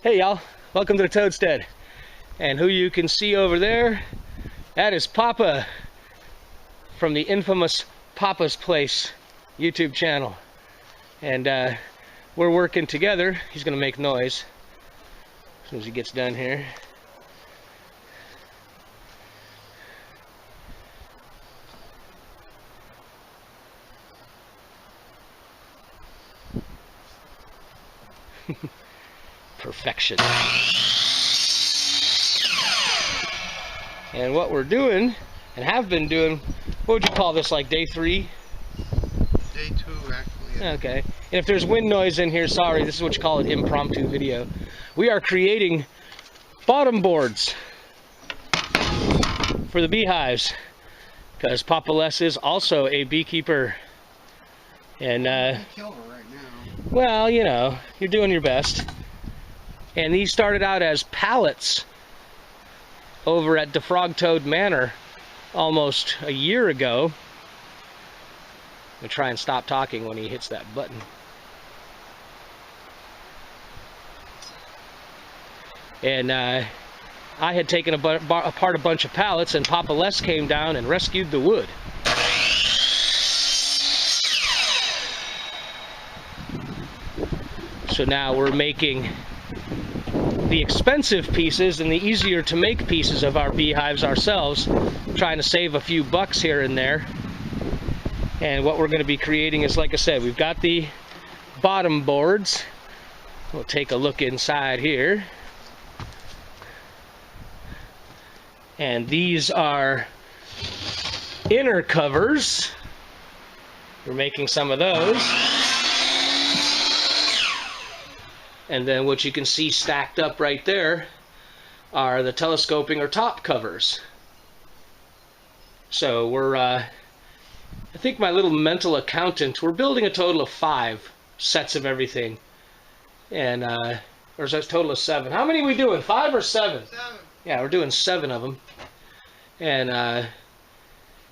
Hey y'all, welcome to the Toadstead. And who you can see over there, that is Papa from the infamous Papa's Place YouTube channel. And we're working together. He's gonna make noise as soon as he gets done here. Perfection. And what we're doing, and have been doing, what would you call this, like day 3? Day 2, actually. Yeah. Okay. And if there's wind noise in here, sorry, this is what you call an impromptu video. We are creating bottom boards for the beehives, because Papa Les is also a beekeeper. And, well, you know, you're doing your best. And these started out as pallets over at the Frog Toad Manor almost a year ago. I'm gonna try and stop talking when he hits that button. And I had taken apart a bunch of pallets, and Papa Les came down and rescued the wood. So now we're making the expensive pieces and the easier to make pieces of our beehives ourselves, trying to save a few bucks here and there. And what we're going to be creating is, like I said, we've got the bottom boards. We'll take a look inside here. And these are inner covers. We're making some of those. And then what you can see stacked up right there are the telescoping or top covers. So we're, I think my little mental accountant, we're building a total of 5 sets of everything. And, or is that a total of 7? How many are we doing, 5 or 7? 7. Yeah, we're doing 7 of them. And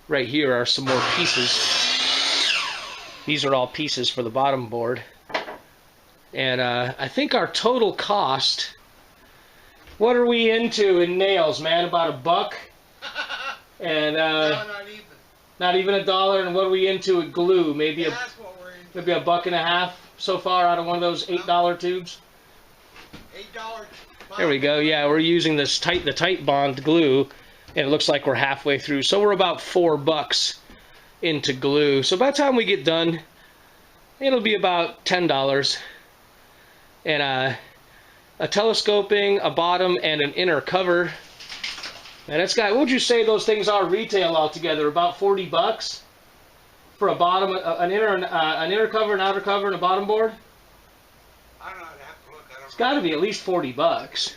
right here are some more pieces. These are all pieces for the bottom board. And I think our total cost, what are we into in nails, man? About $1? And No, not even $1. And what are we into with glue? Maybe yeah, that's what we're into. maybe $1.50 so far out of one of those $8 tubes. $8. There we go. Yeah, we're using this the tight bond glue, and it looks like we're halfway through. So we're about $4 into glue. So by the time we get done, it'll be about $10. And a telescoping, a bottom, and an inner cover. And it's got, what would you say those things are retail altogether? About $40 for a bottom, an inner cover, an outer cover, and a bottom board. I don't know. I'd have to look. I don't know. It's got to be at least $40.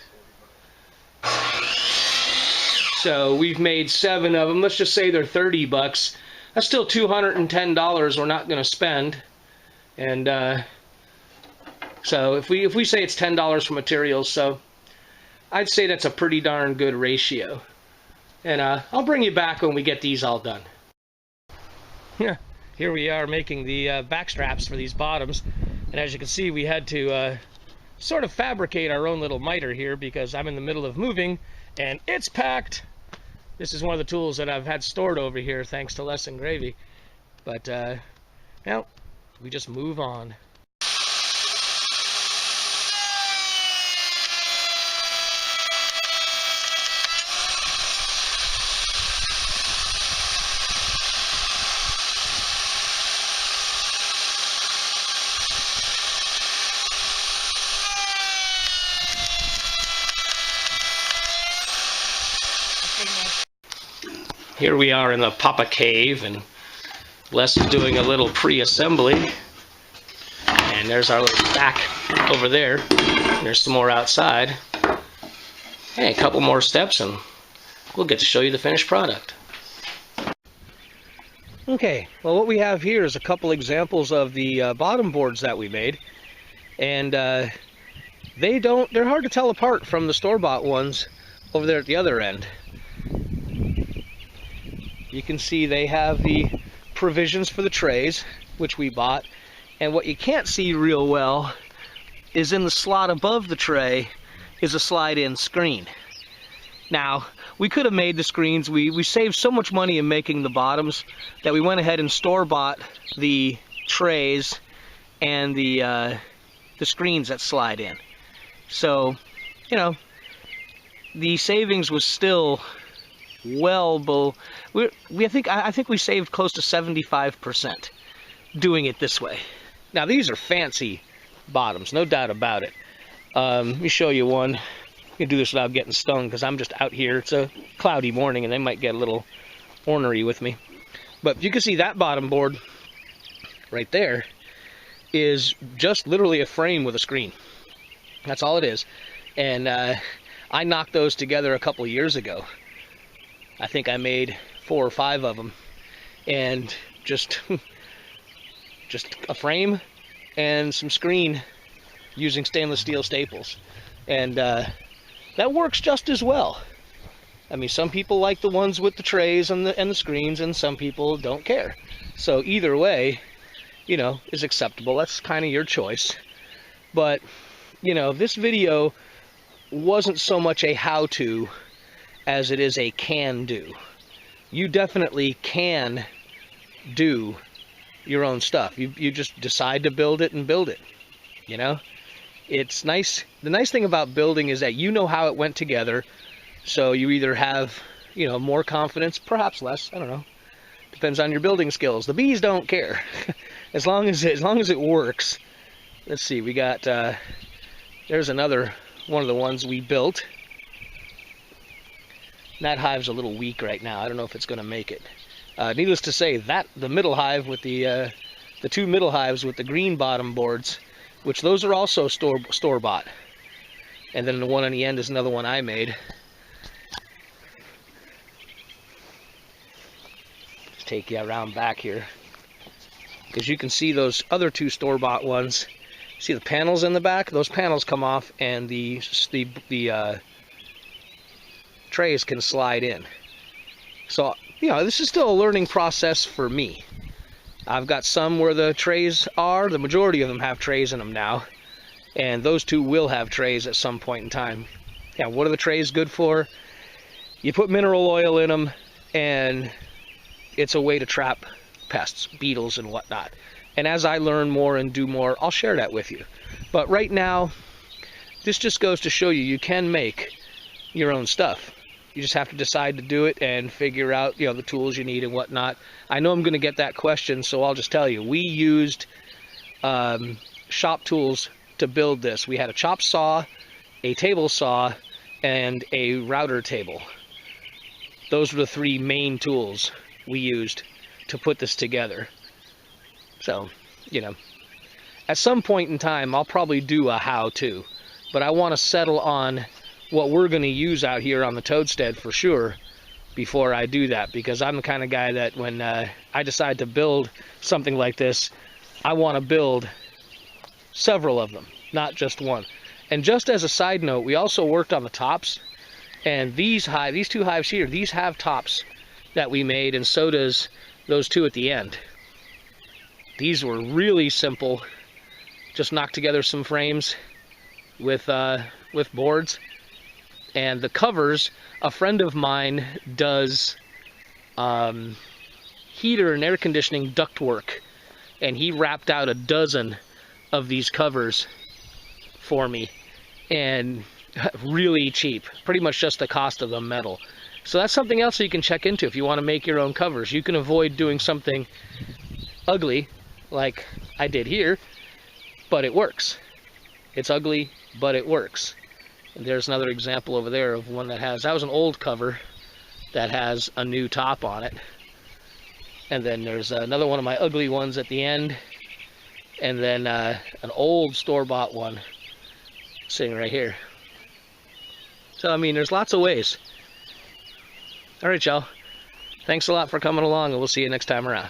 So we've made 7 of them. Let's just say they're $30. That's still $210 we're not going to spend. And so if we say it's $10 for materials, so I'd say that's a pretty darn good ratio. And I'll bring you back when we get these all done. Yeah, here we are making the back straps for these bottoms. And as you can see, we had to sort of fabricate our own little miter here because I'm in the middle of moving and it's packed. This is one of the tools that I've had stored over here thanks to Les and Gravy. But now we just move on. Here we are in the Papa Cave, and Les is doing a little pre-assembly. And there's our little stack over there. There's some more outside. Hey, a couple more steps, and we'll get to show you the finished product. Okay, well, what we have here is a couple examples of the bottom boards that we made. And they're hard to tell apart from the store-bought ones over there at the other end. You can see they have the provisions for the trays, which we bought. And what you can't see real well is in the slot above the tray, is a slide-in screen. Now, we could have made the screens. We saved so much money in making the bottoms that we went ahead and store-bought the trays and the screens that slide in. So, you know, the savings was still well below. I think we saved close to 75% doing it this way. Now, these are fancy bottoms, no doubt about it. Let me show you one. You can do this without getting stung because I'm just out here. It's a cloudy morning and they might get a little ornery with me. But you can see that bottom board right there is just literally a frame with a screen. That's all it is. And I knocked those together a couple years ago. I think I made 4 or 5 of them. And just a frame and some screen using stainless steel staples. And that works just as well. I mean, some people like the ones with the trays and the screens, and some people don't care. So either way, you know, is acceptable. That's kind of your choice. But, you know, this video wasn't so much a how-to as it is a can-do. You definitely can do your own stuff. You just decide to build it and build it, you know? It's nice. The nice thing about building is that you know how it went together, so you either have, you know, more confidence, perhaps less, I don't know. Depends on your building skills. The bees don't care. as long as it works. Let's see, we got there's another one of the ones we built. That hive's a little weak right now. I don't know if it's going to make it. Needless to say, that the middle hive with the 2 middle hives with the green bottom boards, which those are also store-bought. And then the one on the end is another one I made. Let's take you around back here. Because you can see those other 2 store-bought ones. See the panels in the back? Those panels come off and the trays can slide in. So, you know, this is still a learning process for me. I've got some where the trays are. The majority of them have trays in them now. And those 2 will have trays at some point in time. Yeah, what are the trays good for? You put mineral oil in them, and it's a way to trap pests, beetles, and whatnot. And as I learn more and do more, I'll share that with you. But right now, this just goes to show you can make your own stuff. You just have to decide to do it and figure out, you know, the tools you need and whatnot. I know I'm going to get that question, so I'll just tell you. We used shop tools to build this. We had a chop saw, a table saw, and a router table. Those were the 3 main tools we used to put this together. So, you know, at some point in time, I'll probably do a how-to, but I want to settle on what we're going to use out here on the Toadstead for sure before I do that, because I'm the kind of guy that when I decide to build something like this, I want to build several of them, not just one. And just as a side note, we also worked on the tops, and these 2 hives here, these have tops that we made, and so does those 2 at the end. These were really simple. Just knocked together some frames with boards. And the covers, a friend of mine does heater and air conditioning ductwork, and he wrapped out a dozen of these covers for me, and really cheap, pretty much just the cost of the metal. So that's something else that you can check into if you want to make your own covers. You can avoid doing something ugly like I did here, but it works. It's ugly, but it works. And there's another example over there of one that was an old cover that has a new top on it. And then there's another one of my ugly ones at the end. And then an old store-bought one sitting right here. So, I mean, there's lots of ways. All right, y'all. Thanks a lot for coming along, and we'll see you next time around.